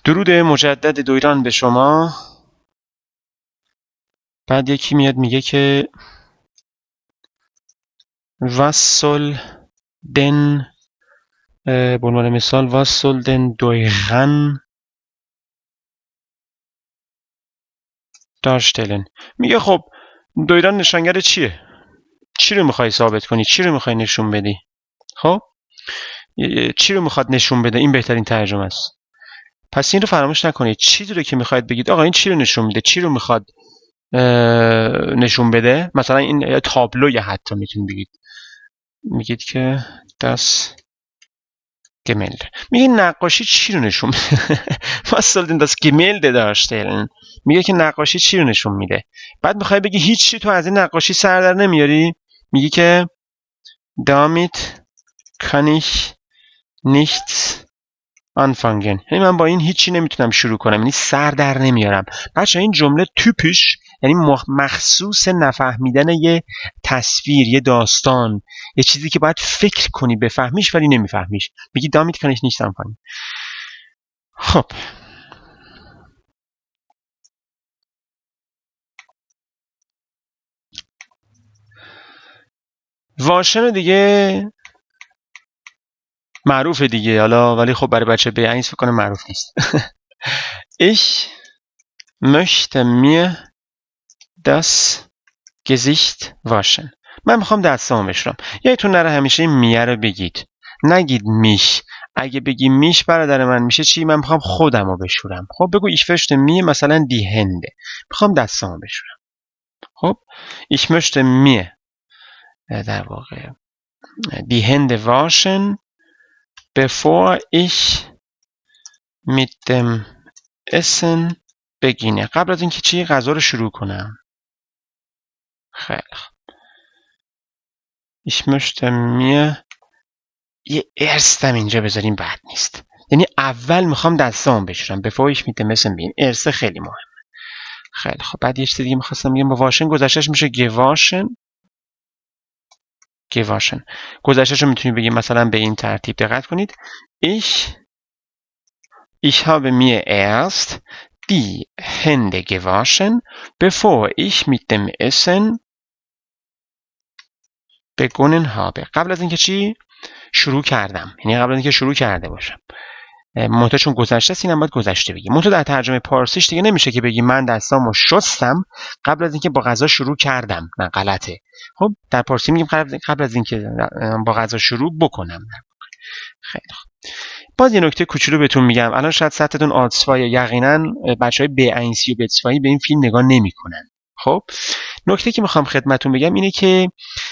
درود مجدد دویران به شما. بعد یکی میاد میگه که واسل دن به عنوان مثال واسل دن دویغن داشتلن. میگه خب دویران نشانگر چیه؟ چی رو میخوای ثابت کنی؟ چی رو میخوای نشون بدی؟ خب چی رو میخواد نشون بده؟ این بهترین ترجمه است. پس این رو فراموش نکنید. چیزی رو که میخواید بگید آقا این چی رو نشون میده؟ چی رو میخواد نشون بده؟ مثلا این تابلوی حتی میتونید بگید. میگید که das Gemälde. میگه نقاشی چی رو نشون میده؟ Was soll denn das Gemälde darstellen؟ میگه که نقاشی چی رو نشون میده؟ بعد میخوای بگی هیچی تو از این نقاشی سر در نمیاری؟ میگی که damit kann ich nichts anfangen. یعنی من با این هیچی نمیتونم شروع کنم، یعنی سر در نمیارم. بچه این جمله توپش یعنی مخصوص نفهمیدن یه تصویر، یه داستان، یه چیزی که باید فکر کنی بفهمیش ولی نمیفهمیش. میگی damit kann ich nichts anfangen. خب واشن دیگه معروفه دیگه، حالا ولی خب برای بچه به این فکر کنم معروف نیست. Ich möchte mir das Gesicht waschen. من میخوام دستامو بشورم. یادتون نره همیشه این میه رو بگید، نگید میش. اگه بگی میش برادر من میشه چی؟ من میخوام خودمو بشورم. خب بگو ich möchte mir مثلا die Hände. میخوام دستامو بشورم. خب ich möchte mir در واقع die Hände waschen bevor ich mit dem Essen beginne. قبل از اینکه چی غذا رو شروع کنم. خیلی خوب. Ich möchte mir یه ارستم اینجا بذاریم بد نیست. یعنی اول میخوام دستام بشورم bevor ich mit dem Essen beginne. ارست خیلی مهمه. خیلی خب بعد یه چیز دیگه میخواستم بگم. با واشن گذشتهش میشه gewaschen. gewaschen. گذشتهش رو میتونید بگیم مثلا به این ترتیب. دقت کنید. Ich habe mir erst die Hände gewaschen, bevor ich mit dem Essen begonnen habe. قبل از اینکه چی؟ شروع کردم. یعنی قبل از اینکه شروع کرده باشم. منتها چون گذشته است اینم باید گذشته بگیم. منتها در ترجمه پارسیش دیگه نمیشه که بگی من دستامو شستم قبل از اینکه با غذا شروع کردم. نه غلطه. خب در پارسی میگیم قبل از اینکه با غذا شروع بکنم. خیلی خوب. باز یه نکته کوچولو بهتون میگم. الان شاید سطحتون آدسفای یقینا بچهای B1 و B2 به این فیلم نگاه نمیکنن. خب نکته که میخوام خدمتون بگم اینه که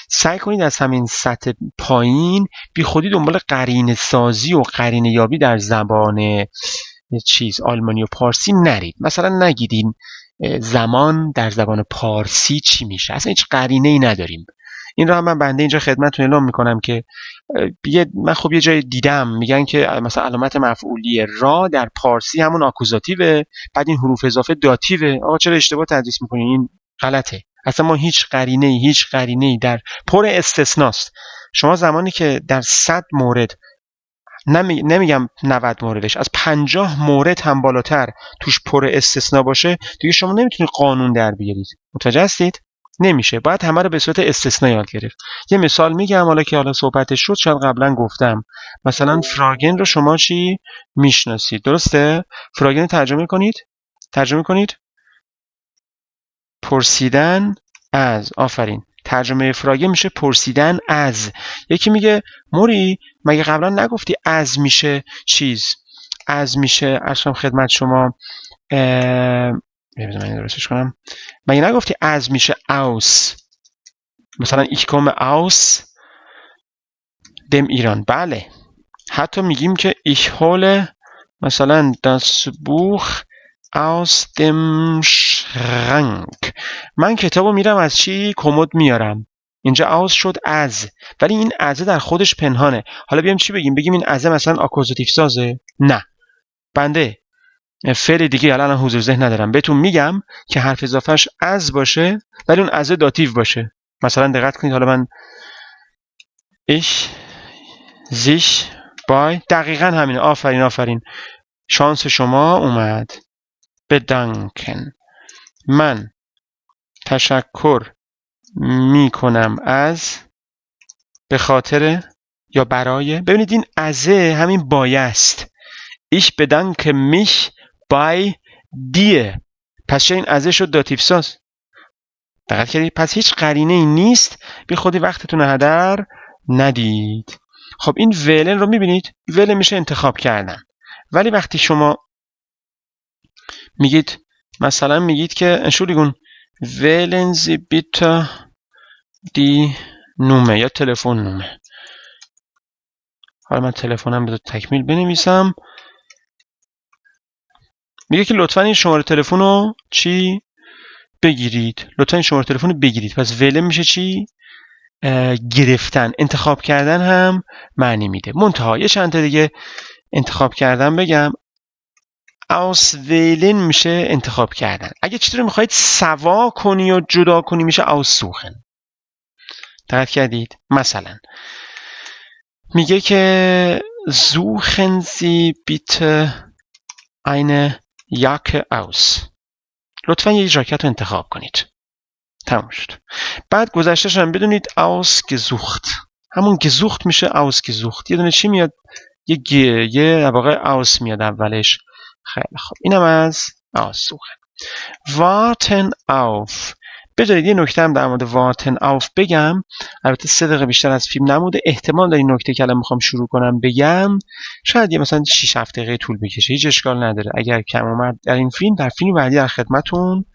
سعی کنید از همین سطح پایین بی خودی دنبال قرینه سازی و قرینه یابی در زبان آلمانی و پارسی نرید. مثلا نگید این زمان در زبان پارسی چی میشه. اصلا هیچ قرینه ای نداریم. این رو هم من بنده اینجا خدمتتون اعلام میکنم که من خب یه جای دیدم میگن که مثلا علامت مفعولی را در پارسی همون آکوزاتیوه، بعد این حروف اضافه داتیوه. آقا چرا اشتباه تدریس میکنین؟ این غلطه. اصلا ما هیچ قرینه‌ای در پر استثناست. شما زمانی که در 100 مورد نمیگم 90 موردش، از 50 مورد هم بالاتر توش پر استثنا باشه دیگه شما نمیتونید قانون در بیارید. متوجه هستید؟ نمیشه. باید همه رو به صورت استثنا یاد گرفت. یه مثال میگم حالا که حالا صحبتش شد، شاید قبلا گفتم. مثلا فراگن رو شما چی میشناسید؟ درسته؟ فراگن ترجمه کنید. پرسیدن از. آفرین. ترجمه فراگن میشه پرسیدن از. یکی میگه موری مگه قبلا نگفتی از میشه چیز؟ از میشه اصلا خدمت شما من درستش کنم. مگه نگفتی از میشه aus؟ مثلا ich komme aus dem Iran. بله. حتی میگیم که ich hole مثلا das Buch aus dem Schrank. من کتابو میرم از چی؟ کمد میارم. اینجا aus شد از، ولی این از در خودش پنهانه. حالا بیام چی بگیم این از مثلا آکوزاتیو سازه؟ نه. بنده فعل دیگه الان حضور ذهن ندارم. بهتون میگم که حرف اضافهش از باشه ولی اون از داتیو باشه. مثلا دقت کنید. حالا من ich sich bei دقیقاً همینه. آفرین. شانس شما اومد. bedanken. من تشکر میکنم از، به خاطر یا برای. ببینید این ازه همین بایست. ich bedanke mich bei dir. پس چه این ازه شد داتیو ساز. دقت کردید؟ پس هیچ قرینه ای نیست، بی خودی وقتتون هدر ندید. خب این ولن رو میبینید؟ ولن میشه انتخاب کردن. ولی وقتی شما میگید مثلا میگید که Entschuldigung wählen Sie bitte die Nummer یا تلفن نومه. حالا من تلفنم بذار تکمیل بنویسم. میگه که لطفا این شماره تلفن رو چی بگیرید. لطفا این شماره تلفن رو بگیرید. پس ولن میشه چی؟ گرفتن. انتخاب کردن هم معنی میده. منتها یه چند تا دیگه انتخاب کردن بگم. auswählen میشه انتخاب کردن. اگه چطوری میخواید سوا کنی و جدا کنی میشه aussuchen. دقت کردید؟ مثلا میگه که suchen Sie bitte eine Jacke aus. لطفا یه ژاکت رو انتخاب کنید. تموم شد. بعد گذشته‌ش هم بدونید ausgesucht. همون gesucht میشه ausgesucht. یه دونه چی میاد؟ یه واقع aus میاد اولش. خیلی خوب. اینم از aussuchen. warten auf. بذارید یه نکته هم در مورد warten auf بگم. البته 3 دقیقه بیشتر از فیلم نموده. احتمال داره این نکته که الان میخوام شروع کنم بگم شاید یه مثلا 6-7 دقیقه طول بکشه. هیچ اشکال نداره. اگر کم اومد در این فیلم، در فیلم بعدی در خدمتتون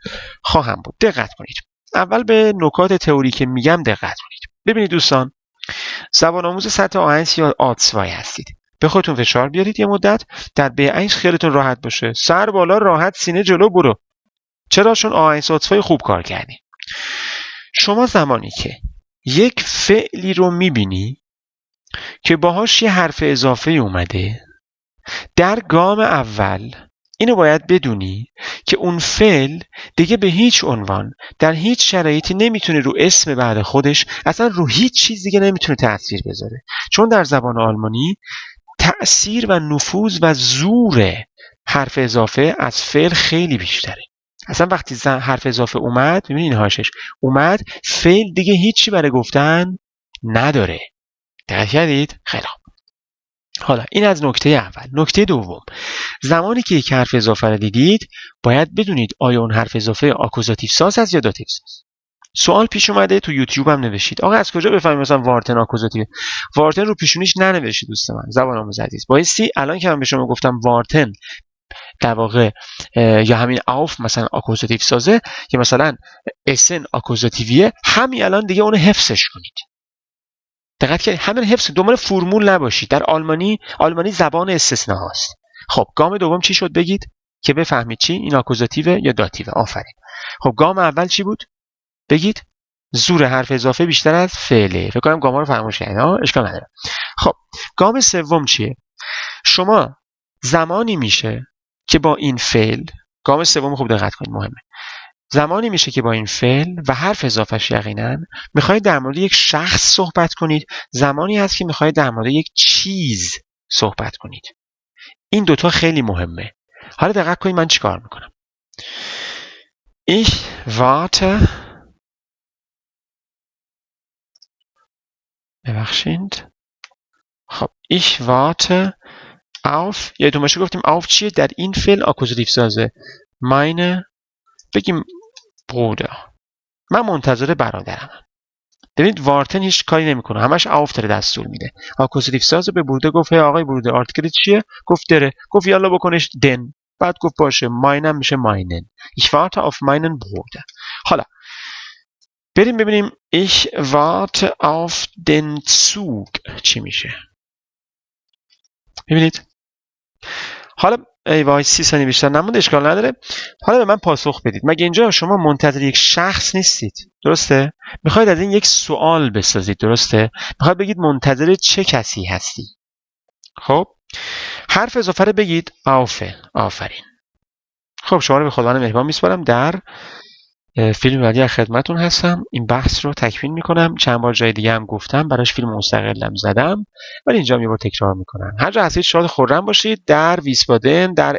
خواهم بود. دقت کنید. اول به نکات تئوری که میگم دقت کنید. ببینید دوستان، زبان آموز سطح آ1 یا آ2 هستید. به خودتون فشار بیارید یه مدت. در B1 خیالتون راحت باشه. سر بالا، راحت، سینه جلو برو. چرا؟ چون آ1 آ2 خوب کار کردی. شما زمانی که یک فعلی رو میبینی که باهاش یه حرف اضافه اومده، در گام اول اینو باید بدونی که اون فعل دیگه به هیچ عنوان در هیچ شرایطی نمیتونه رو اسم بعد خودش، اصلا رو هیچ چیز دیگه نمیتونه تأثیر بذاره. چون در زبان آلمانی تأثیر و نفوذ و زور حرف اضافه از فعل خیلی بیشتره. اصلا وقتی حرف اضافه اومد، ببینید این هاشش اومد، فعل دیگه هیچی برای گفتن نداره. دقت کردید؟ خیلی خوب. حالا این از نکته اول. نکته دوم، زمانی که یک حرف اضافه رو دیدید باید بدونید آیا اون حرف اضافه آکوزاتیو ساز هست یا داتیو ساز. سوال پیش اومده تو یوتیوب هم نوشید آقا از کجا بفهمیم مثلا وارتن آکوزاتیو؟ وارتن رو پیشونیش ننوشید دوست من، زبان آموز عزیز. بایستی الان که من به شما گفتم وارتن در واقع یا همین آف مثلا آکوزاتیو سازه یا مثلا اسن آکوزاتیویه، همین الان دیگه اون حفظش کنید. دقت کنید، همین حفظ، دنبال فرمول نباشید. در آلمانی زبان استثناء هاست. خب گام دوم چی شد بگید که بفهمید چی این آکوزاتیوه یا داتیوه. آفرین. خب گام اول چی بود بگید؟ زور حرف اضافه بیشتر از فعله. فکر کنم گاما رو فراموش کردید. اشکال نداره. خب گام سوم چیه؟ شما زمانی میشه که با این فعل، گام سوم خوب دقت کنید مهمه، زمانی میشه که با این فعل و حرف اضافهش یقینا میخواید در مورد یک شخص صحبت کنید، زمانی هست که میخواید در مورد یک چیز صحبت کنید. این دوتا خیلی مهمه. حالا دقت کنید من چیکار میکنم. Ich warte. ببخشید. خب ich warte auf. یادتون باشه گفتیم auf چیه؟ در این فعل آکوزاتیو سازه. meine بگیم Bruder. من منتظر برادرم. ببینید وارتن هیچ کاری نمیکنه، همش auf داره دستور میده. آکوزاتیو ساز به بروده گفت آقای بروده آرتیکل چیه؟ گفت دره. گفت یالا بکنش دن. بعد گفت باشه ماینم میشه ماینن. ich warte auf meinen Bruder. حالا بریم ببینیم ich warte auf den Zug چی میشه. ببینید حالا ای وای 30 ثانیه بیشتر نمونده، اشکال نداره. حالا به من پاسخ بدید. مگه اینجا شما منتظر یک شخص نیستید؟ درسته؟ میخواید از این یک سوال بسازید. درسته؟ میخواید بگید منتظر چه کسی هستی؟ خب حرف اضافه رو بگید آفه. آفرین. خب شما رو به خداوند مهربان میسپارم در فیلم بعدی از خدمتتون هستم. این بحث رو تکمیل میکنم. چند بار جای دیگه هم گفتم براش فیلم مستقلم زدم، ولی اینجا یه بار تکرار میکنم. هر جا هستید شاد خرم باشید. در ویسبادن، در